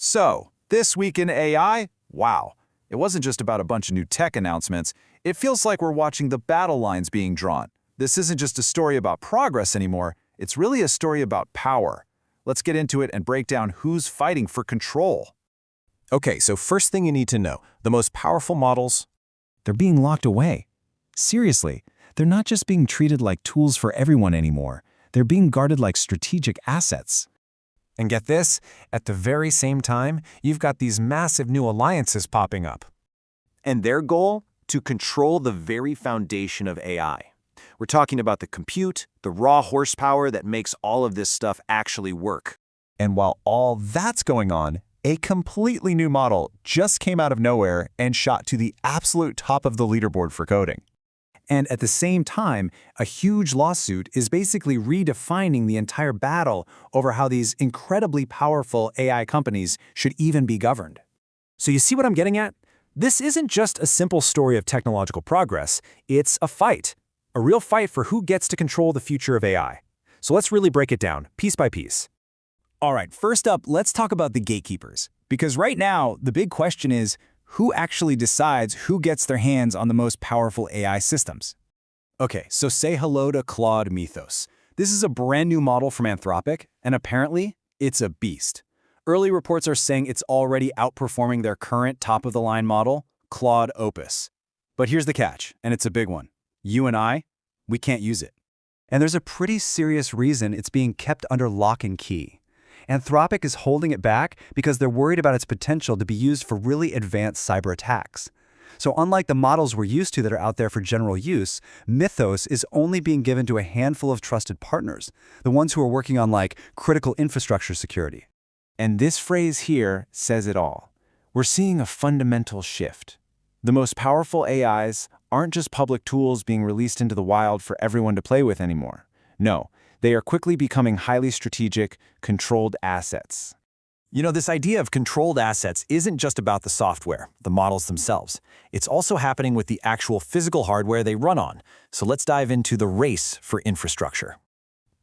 So, this week in AI, wow, it wasn't just about a bunch of new tech announcements. It feels like we're watching the battle lines being drawn. This isn't just a story about progress anymore, it's really a story about power. Let's get into it and break down who's fighting for control. Okay, so first thing you need to know, the most powerful models, They're being locked away. Seriously, they're not just being treated like tools for everyone anymore. They're being guarded like strategic assets. and get this, at the very same time, you've got these massive new alliances popping up. And their goal? To control the very foundation of AI. We're talking about the compute, the raw horsepower that makes all of this stuff actually work. And while all that's going on, a completely new model just came out of nowhere and shot to the absolute top of the leaderboard for coding. And at the same time, a huge lawsuit is basically redefining the entire battle over how these incredibly powerful AI companies should even be governed. So you see what I'm getting at? This isn't just a simple story of technological progress, it's a fight. A real fight for who gets to control the future of AI. So let's really break it down, piece by piece. All right, first up, let's talk about the gatekeepers. Because right now, the big question is, who actually decides who gets their hands on the most powerful AI systems? Okay, so say hello to Claude Mythos. This is a brand new model from Anthropic, and apparently, it's a beast. Early reports are saying it's already outperforming their current top-of-the-line model, Claude Opus. But here's the catch, and it's a big one. You and I, we can't use it. And there's a pretty serious reason it's being kept under lock and key. Anthropic is holding it back because they're worried about its potential to be used for really advanced cyber attacks. So unlike the models we're used to that are out there for general use, Mythos is only being given to a handful of trusted partners, the ones who are working on critical infrastructure security. And this phrase here says it all. We're seeing a fundamental shift. The most powerful AIs aren't just public tools being released into the wild for everyone to play with anymore. No, they are quickly becoming highly strategic, controlled assets. You know, this idea of controlled assets isn't just about the software, the models themselves. It's also happening with the actual physical hardware they run on. So let's dive into the race for infrastructure.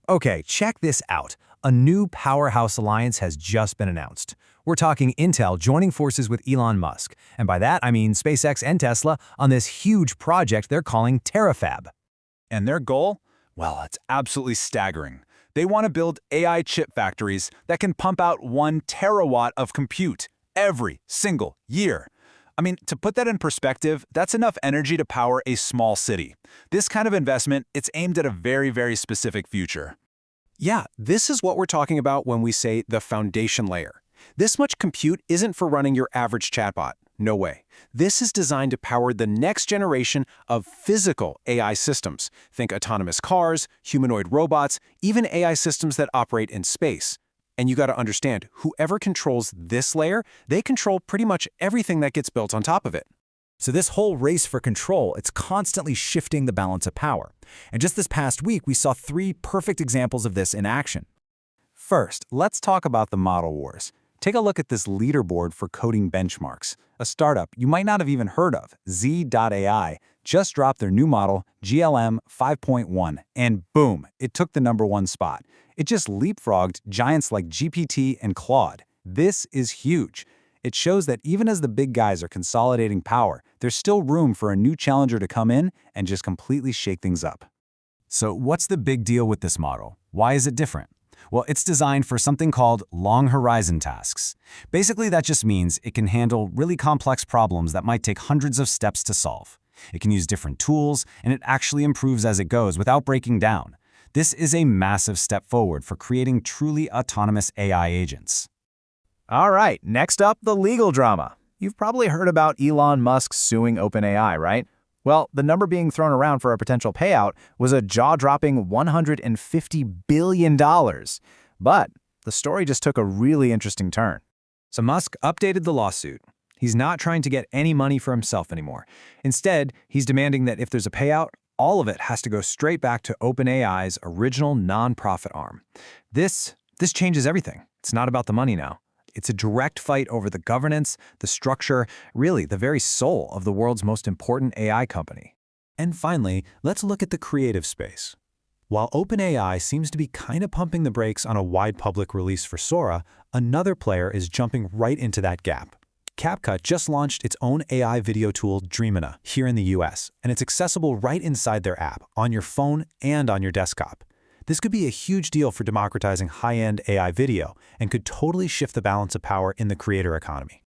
Okay, check this out. A new powerhouse alliance has just been announced. We're talking Intel joining forces with Elon Musk. And by that, I mean SpaceX and Tesla on this huge project they're calling Terafab. And their goal? Well, it's absolutely staggering. They want to build AI chip factories that can pump out 1 terawatt of compute every single year. I mean, to put that in perspective, that's enough energy to power a small city. This kind of investment, it's aimed at a very, very specific future. Yeah, this is what we're talking about when we say the foundation layer. This much compute isn't for running your average chatbot. No way. This is designed to power the next generation of physical AI systems. Think autonomous cars, humanoid robots, even AI systems that operate in space. And you got to understand, whoever controls this layer, they control pretty much everything that gets built on top of it. So this whole race for control, it's constantly shifting the balance of power. And just this past week, we saw 3 perfect examples of this in action. First, let's talk about the model wars. Take a look at this leaderboard for coding benchmarks. A startup you might not have even heard of, Z.AI, just dropped their new model, GLM 5.1, and boom, it took the #1 spot. It just leapfrogged giants like GPT and Claude. This is huge. It shows that even as the big guys are consolidating power, there's still room for a new challenger to come in and just completely shake things up. So what's the big deal with this model? Why is it different? Well, it's designed for something called long horizon tasks. Basically, that just means it can handle really complex problems that might take hundreds of steps to solve. It can use different tools, and it actually improves as it goes without breaking down. This is a massive step forward for creating truly autonomous AI agents. All right, next up, the legal drama. You've probably heard about Elon Musk suing OpenAI, right? Well, the number being thrown around for a potential payout was a jaw-dropping $150 billion. But the story just took a really interesting turn. So Musk updated the lawsuit. He's not trying to get any money for himself anymore. Instead, he's demanding that if there's a payout, all of it has to go straight back to OpenAI's original nonprofit arm. This changes everything. It's not about the money now. It's a direct fight over the governance, the structure, really the very soul of the world's most important AI company. And finally, let's look at the creative space. While OpenAI seems to be kind of pumping the brakes on a wide public release for Sora, another player is jumping right into that gap. CapCut just launched its own AI video tool, Dreamina, here in the US, and it's accessible right inside their app, on your phone and on your desktop. This could be a huge deal for democratizing high-end AI video and could totally shift the balance of power in the creator economy.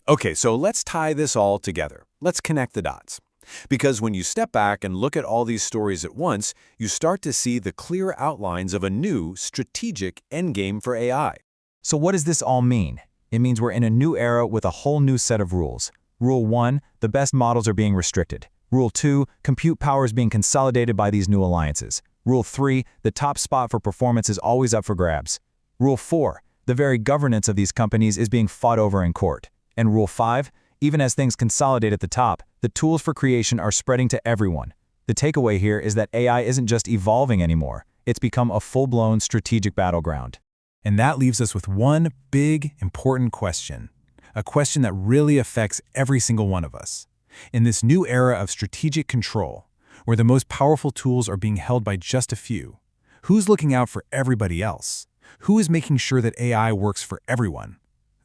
Okay, so let's tie this all together. Let's connect the dots. Because when you step back and look at all these stories at once, you start to see the clear outlines of a new, strategic endgame for AI. So what does this all mean? It means we're in a new era with a whole new set of rules. Rule 1, the best models are being restricted. Rule 2, compute power is being consolidated by these new alliances. Rule 3, the top spot for performance is always up for grabs. Rule 4, the very governance of these companies is being fought over in court. And Rule 5, even as things consolidate at the top, the tools for creation are spreading to everyone. The takeaway here is that AI isn't just evolving anymore. It's become a full-blown strategic battleground. And that leaves us with one big, important question. A question that really affects every single one of us. In this new era of strategic control, where the most powerful tools are being held by just a few, who's looking out for everybody else? Who is making sure that AI works for everyone?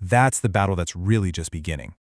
That's the battle that's really just beginning.